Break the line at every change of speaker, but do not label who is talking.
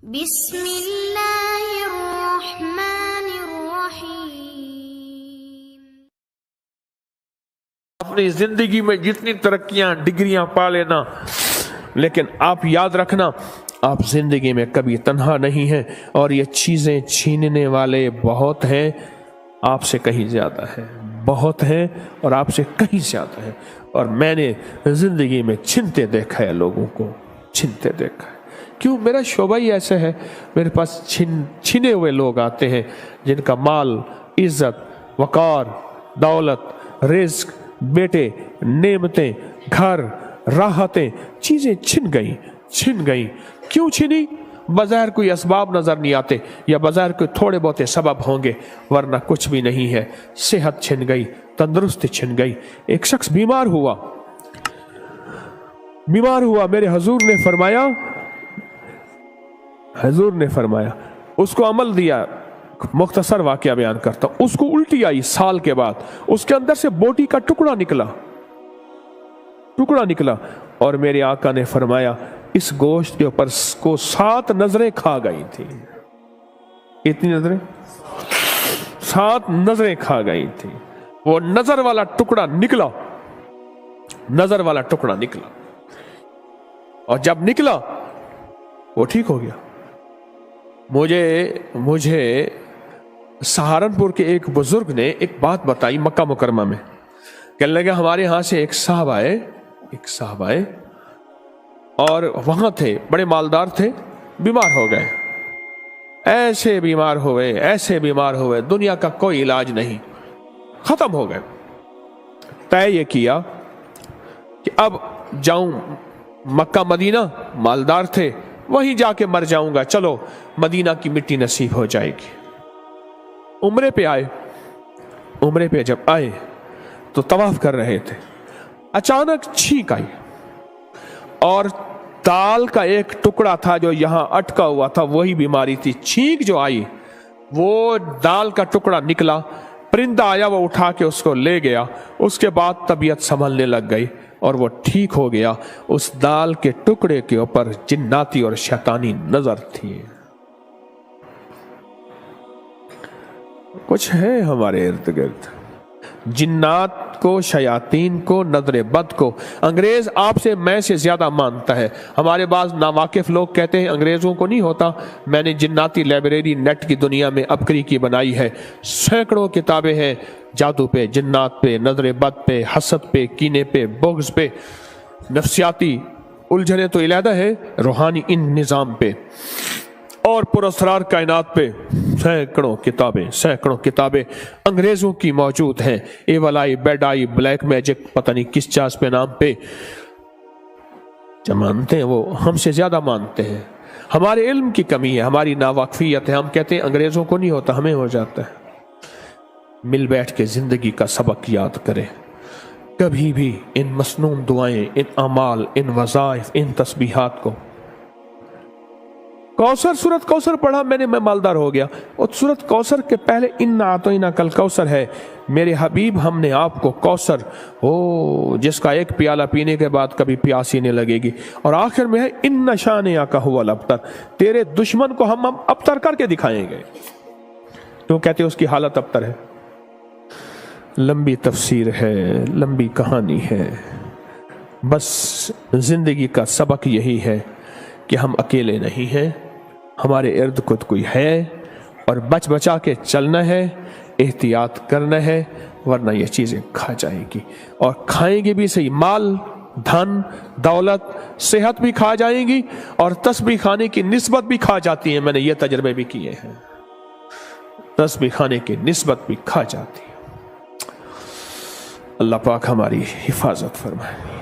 بسم اللہ الرحمن الرحیم۔
اپنی زندگی میں جتنی ترقیاں ڈگریاں پا لینا، لیکن آپ یاد رکھنا آپ زندگی میں کبھی تنہا نہیں ہیں، اور یہ چیزیں چھیننے والے بہت ہیں، آپ سے کہیں زیادہ ہیں، بہت ہیں اور آپ سے کہیں زیادہ ہیں۔ اور میں نے زندگی میں چھنتے دیکھا ہے، لوگوں کو چھنتے دیکھا ہے۔ کیوں؟ میرا شعبہ ہی ایسا ہے، میرے پاس چھنے ہوئے لوگ آتے ہیں جن کا مال، عزت، وقار، دولت، رزق، بیٹے، نعمتیں، گھر، راحتیں، چیزیں چھن گئیں۔ کیوں چھنی؟ بظاہر کوئی اسباب نظر نہیں آتے، یا بظاہر کوئی تھوڑے بہت سبب ہوں گے، ورنہ کچھ بھی نہیں ہے۔ صحت چھن گئی، تندرستی چھن گئی۔ ایک شخص بیمار ہوا، میرے حضور نے فرمایا اس کو عمل دیا۔ مختصر واقعہ بیان کرتا ہوں۔ اس کو الٹی آئی سال کے بعد، اس کے اندر سے بوٹی کا ٹکڑا نکلا، اور میرے آقا نے فرمایا اس گوشت کے اوپر کو 7 نظریں کھا گئی تھی۔ کتنی نظریں؟ 7 نظریں کھا گئی تھی۔ وہ نظر والا ٹکڑا نکلا، اور جب نکلا وہ ٹھیک ہو گیا۔ مجھے سہارنپور کے ایک بزرگ نے ایک بات بتائی مکہ مکرمہ میں۔ کہنے لگے ہمارے ہاں سے ایک صاحب آئے اور وہاں تھے، بڑے مالدار تھے، بیمار ہو گئے، ایسے بیمار ہوئے دنیا کا کوئی علاج نہیں، ختم ہو گئے۔ طے یہ کیا کہ اب جاؤں مکہ مدینہ، مالدار تھے، وہیں جا کے مر جاؤں گا، چلو مدینہ کی مٹی نصیب ہو جائے گی۔ عمرے پہ جب آئے تو طواف کر رہے تھے، اچانک چھینک آئی، اور دال کا ایک ٹکڑا تھا جو یہاں اٹکا ہوا تھا، وہی بیماری تھی۔ چھینک جو آئی وہ دال کا ٹکڑا نکلا، پرندہ آیا، وہ اٹھا کے اس کو لے گیا۔ اس کے بعد طبیعت سنبھلنے لگ گئی اور وہ ٹھیک ہو گیا۔ اس دال کے ٹکڑے کے اوپر جناتی اور شیطانی نظر تھی۔ کچھ ہے ہمارے ارد گرد، جنات کو، شیاطین کو، نظر بد کو۔ انگریز آپ سے، میں سے زیادہ مانتا ہے۔ ہمارے بعض ناواقف لوگ کہتے ہیں انگریزوں کو نہیں ہوتا۔ میں نے جناتی لائبریری نیٹ کی دنیا میں ابکری کی بنائی ہے، سینکڑوں کتابیں ہیں جادو پہ، جنات پہ، نظر بد پہ، حسد پہ، کینے پہ، بغض پہ، نفسیاتی الجھنیں تو علیحدہ ہے، روحانی ان نظام پہ اور پراسرار کائنات پہ سینکڑوں کتابیں انگریزوں کی موجود ہیں۔ Evil eye, bad eye, black magic, پتہ نہیں کس چاز پہ نام پہ جو مانتے ہیں، وہ ہم سے زیادہ مانتے ہیں۔ ہمارے علم کی کمی ہے، ہماری ناواقفیت ہے۔ ہم کہتے ہیں انگریزوں کو نہیں ہوتا، ہمیں ہو جاتا ہے۔ مل بیٹھ کے زندگی کا سبق یاد کریں، کبھی بھی ان مسنون دعائیں، ان اعمال، ان وظائف، ان تسبیحات کو۔ سورت کوثر پڑھا میں مالدار ہو گیا، اور سورت کوثر کے پہلے انا اعطیناک الکوثر ہے۔ میرے حبیب ہم نے آپ کو کوثر، جس کا ایک پیالہ پینے کے بعد کبھی پیاس ہی نہیں لگے گی، اور آخر میں ہے ان شانئک ھو الابتر، تیرے دشمن کو ہم ابتر کر کے دکھائیں گے۔ تو کہتے اس کی حالت ابتر ہے۔ لمبی تفسیر ہے، لمبی کہانی ہے، بس زندگی کا سبق یہی ہے کہ ہم اکیلے نہیں ہیں، ہمارے ارد گرد کوئی ہے، اور بچ بچا کے چلنا ہے، احتیاط کرنا ہے، ورنہ یہ چیزیں کھا جائیں گی، اور کھائیں گی بھی صحیح۔ مال، دھن، دولت، صحت بھی کھا جائیں گی، اور تسبیح خانے کی نسبت بھی کھا جاتی ہیں۔ میں نے یہ تجربے بھی کیے ہیں، تسبیح خانے کی نسبت بھی کھا جاتی ہے۔ اللہ پاک ہماری حفاظت فرمائے۔